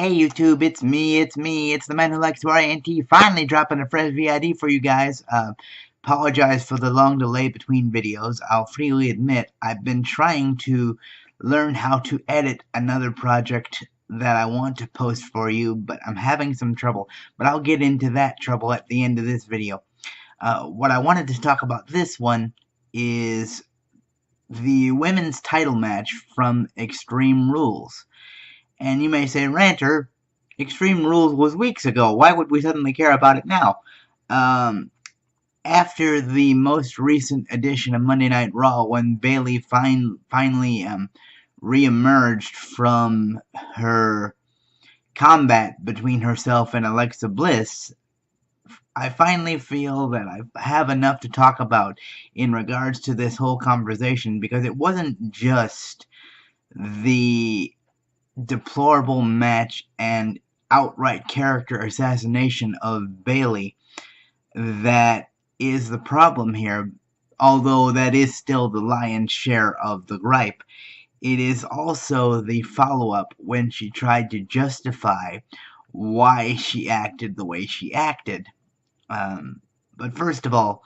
Hey YouTube, it's me, it's the man who likes to RNT, finally dropping a fresh VID for you guys. Apologize for the long delay between videos. I'll freely admit, I've been trying to learn how to edit another project that I want to post for you, but I'm having some trouble. But I'll get into that trouble at the end of this video. What I wanted to talk about this one is the women's title match from Extreme Rules. And you may say, Ranter, Extreme Rules was weeks ago. Why would we suddenly care about it now? After the most recent edition of Monday Night Raw, when Bayley finally re-emerged from her combat between herself and Alexa Bliss, I finally feel that I have enough to talk about in regards to this whole conversation, because it wasn't just the deplorable match and outright character assassination of Bayley that is the problem here, although that is still the lion's share of the gripe. It is also the follow-up when she tried to justify why she acted the way she acted. But first of all,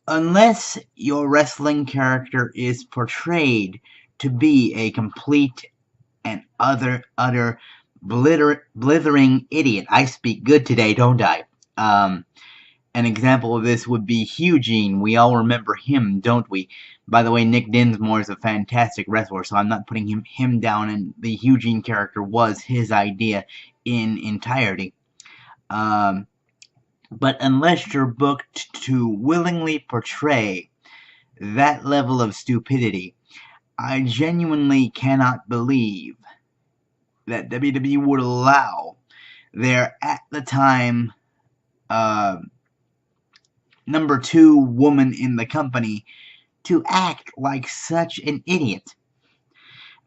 unless your wrestling character is portrayed to be a complete and utter blithering idiot. I speak good today, don't I? An example of this would be Eugene. We all remember him, don't we? By the way, Nick Dinsmore is a fantastic wrestler, so I'm not putting him down, and the Eugene character was his idea in entirety. But unless you're booked to willingly portray that level of stupidity, I genuinely cannot believe that WWE would allow their, at the time, number 2 woman in the company to act like such an idiot.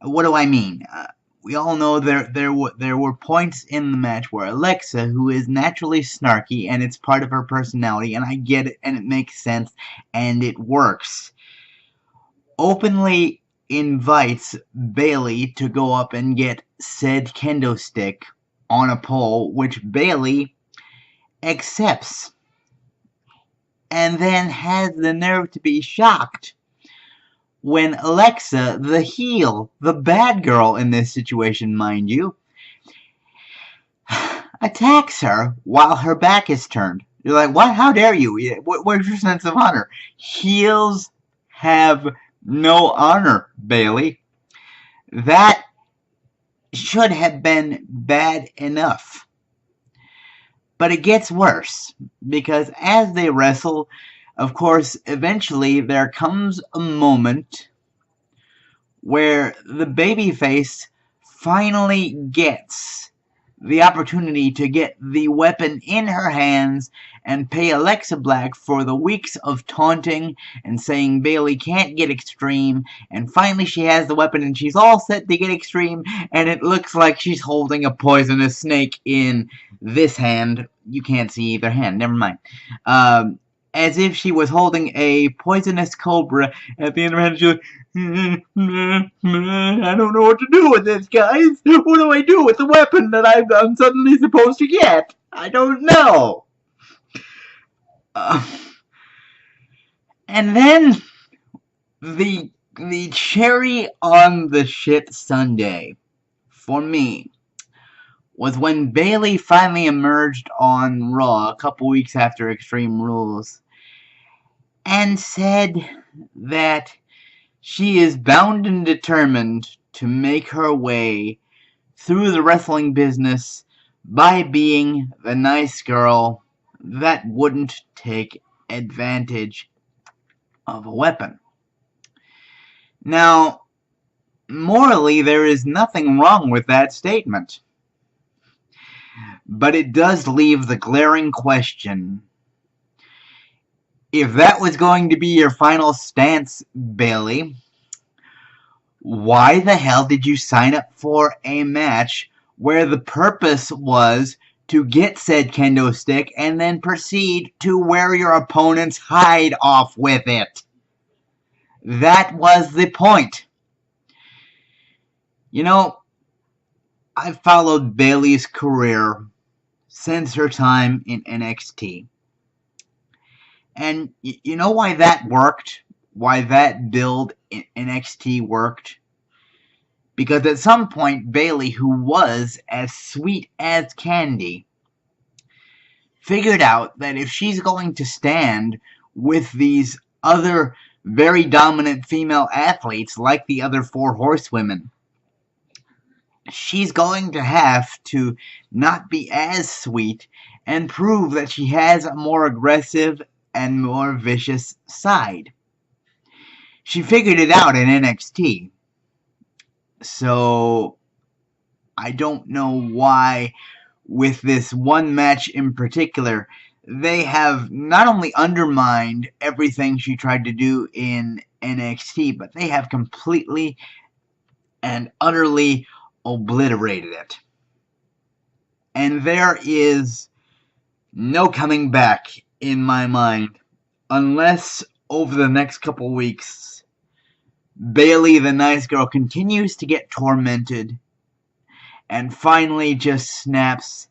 What do I mean? We all know there were points in the match where Alexa, who is naturally snarky, and it's part of her personality, and I get it, and it makes sense, and it works, openly invites Bayley to go up and get said kendo stick on a pole, which Bayley accepts, and then has the nerve to be shocked when Alexa, the heel, the bad girl in this situation, mind you, attacks her while her back is turned. You're like, what? How dare you? Where's your sense of honor? Heels have no honor, Bayley. That should have been bad enough. But it gets worse, because as they wrestle, of course, eventually there comes a moment where the babyface finally gets the opportunity to get the weapon in her hands and pay Alexa Black for the weeks of taunting and saying Bayley can't get Extreme, and finally she has the weapon and she's all set to get Extreme, and it looks like she's holding a poisonous snake in this hand. You can't see either hand, never mind. As if she was holding a poisonous cobra at the end of her hand. She was, I don't know what to do with this, guys. What do I do with the weapon that I'm suddenly supposed to get? I don't know. And then the cherry on the shit sundae for me was when Bayley finally emerged on Raw a couple weeks after Extreme Rules and said that she is bound and determined to make her way through the wrestling business by being the nice girl that wouldn't take advantage of a weapon. Now, morally, there is nothing wrong with that statement. But it does leave the glaring question: if that was going to be your final stance, Bayley, why the hell did you sign up for a match where the purpose was to get said kendo stick and then proceed to wear your opponent's hide off with it? That was the point. You know, I've followed Bayley's career since her time in NXT. And you know why that worked? Why that build in NXT worked? Because at some point, Bayley, who was as sweet as candy, figured out that if she's going to stand with these other very dominant female athletes like the other four horsewomen, she's going to have to not be as sweet and prove that she has a more aggressive and more vicious side. She figured it out in NXT. So I don't know why, with this one match in particular, they have not only undermined everything she tried to do in NXT, but they have completely and utterly obliterated it. And there is no coming back in my mind unless over the next couple weeks Bayley the nice girl continues to get tormented and finally just snaps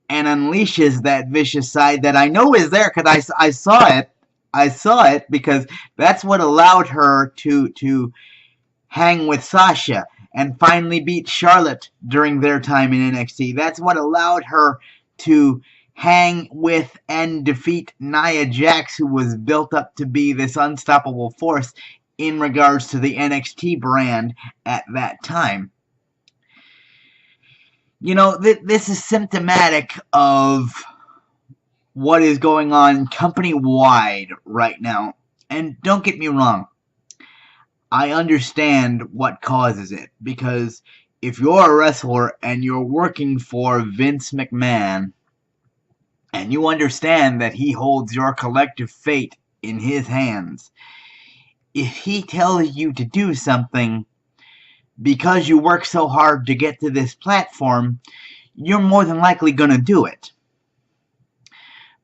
and unleashes that vicious side that I know is there because I saw it. I saw it because that's what allowed her to hang with Sasha and finally beat Charlotte during their time in NXT. That's what allowed her to hang with and defeat Nia Jax, who was built up to be this unstoppable force in regards to the NXT brand at that time. You know, this is symptomatic of what is going on company-wide right now. And don't get me wrong, I understand what causes it, because if you're a wrestler and you're working for Vince McMahon, and you understand that he holds your collective fate in his hands, if he tells you to do something because you work so hard to get to this platform, you're more than likely going to do it.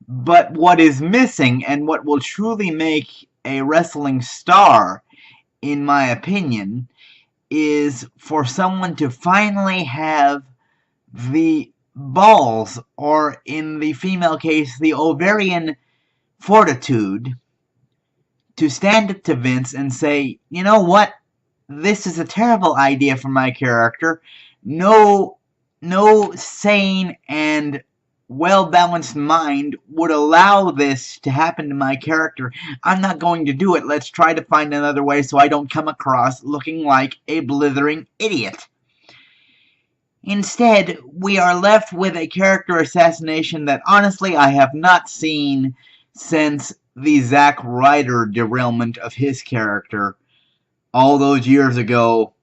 But what is missing, and what will truly make a wrestling star, in my opinion, is for someone to finally have the balls, or in the female case, the ovarian fortitude, to stand up to Vince and say, you know what? This is a terrible idea for my character. No sane and well-balanced mind would allow this to happen to my character. I'm not going to do it. Let's try to find another way so I don't come across looking like a blithering idiot. Instead, we are left with a character assassination that honestly I have not seen since the Zack Ryder derailment of his character all those years ago,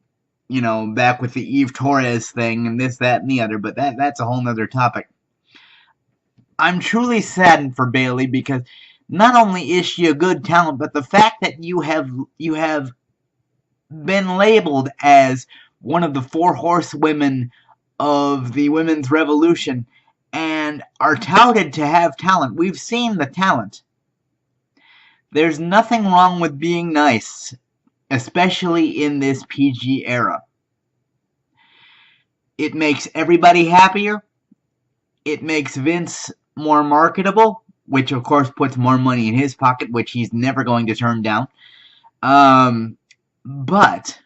you know, back with the Eve Torres thing and this, that, and the other, but that's a whole nother topic. I'm truly saddened for Bayley because not only is she a good talent, but the fact that you have been labeled as one of the four horsewomen of the women's revolution and are touted to have talent. We've seen the talent. There's nothing wrong with being nice, especially in this PG era. It makes everybody happier. It makes Vince more marketable, which of course puts more money in his pocket, which he's never going to turn down. But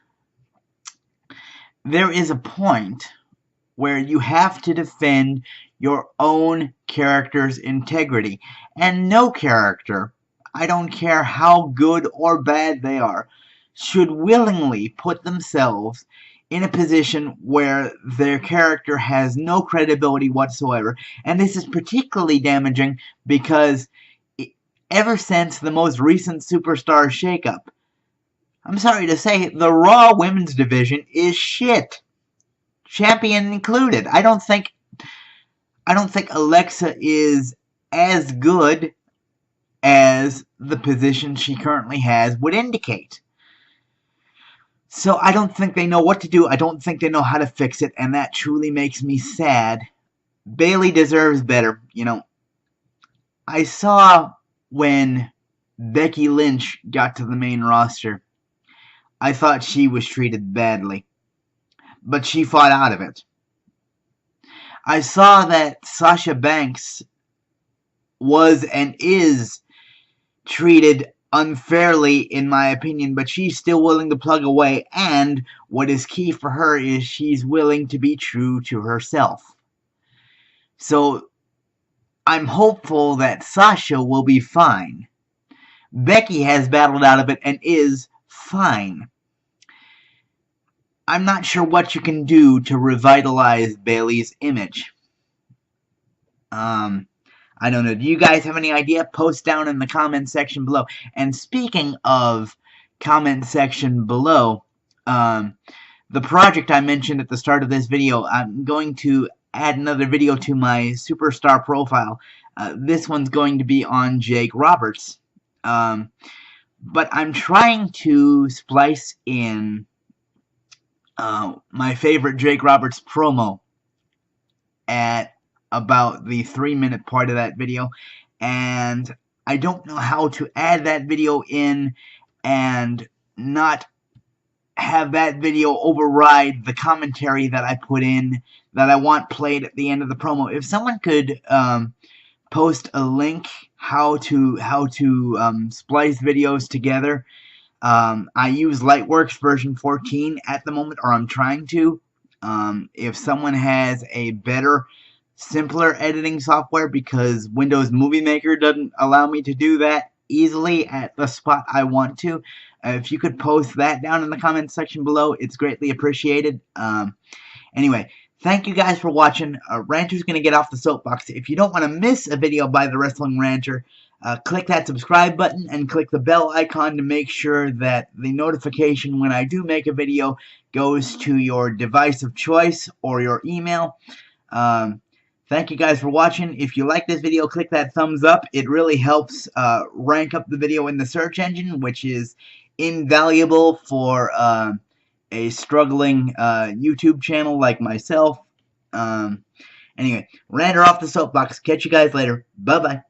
there is a point where you have to defend your own character's integrity. And no character, I don't care how good or bad they are, should willingly put themselves in a position where their character has no credibility whatsoever. And this is particularly damaging because ever since the most recent Superstar shakeup, I'm sorry to say, the Raw women's division is shit. Champion included. I don't think Alexa is as good as the position she currently has would indicate. So I don't think they know what to do. I don't think they know how to fix it, and that truly makes me sad. Bayley deserves better, you know. I saw when Becky Lynch got to the main roster, I thought she was treated badly. But she fought out of it. I saw that Sasha Banks was and is treated unfairly, in my opinion, but she's still willing to plug away, and what is key for her is she's willing to be true to herself. So I'm hopeful that Sasha will be fine. Becky has battled out of it and is fine. I'm not sure what you can do to revitalize Bayley's image. I don't know. Do you guys have any idea? Post down in the comment section below. And speaking of comment section below, the project I mentioned at the start of this video, I'm going to add another video to my superstar profile. This one's going to be on Jake Roberts. But I'm trying to splice in my favorite Jake Roberts promo at about the 3-minute part of that video, and I don't know how to add that video in and not have that video override the commentary that I put in that I want played at the end of the promo. If someone could post a link how to splice videos together. I use Lightworks version 14 at the moment, or I'm trying to. If someone has a better, simpler editing software, because Windows Movie Maker doesn't allow me to do that easily at the spot I want to. If you could post that down in the comments section below, it's greatly appreciated. Anyway, thank you guys for watching. Ranter's going to get off the soapbox. If you don't want to miss a video by the Wrestling Ranter, click that subscribe button and click the bell icon to make sure that the notification when I do make a video goes to your device of choice or your email. Thank you guys for watching. If you like this video, click that thumbs up. It really helps rank up the video in the search engine, which is invaluable for a struggling YouTube channel like myself. Anyway, Ranter off the soapbox. Catch you guys later. Bye-bye.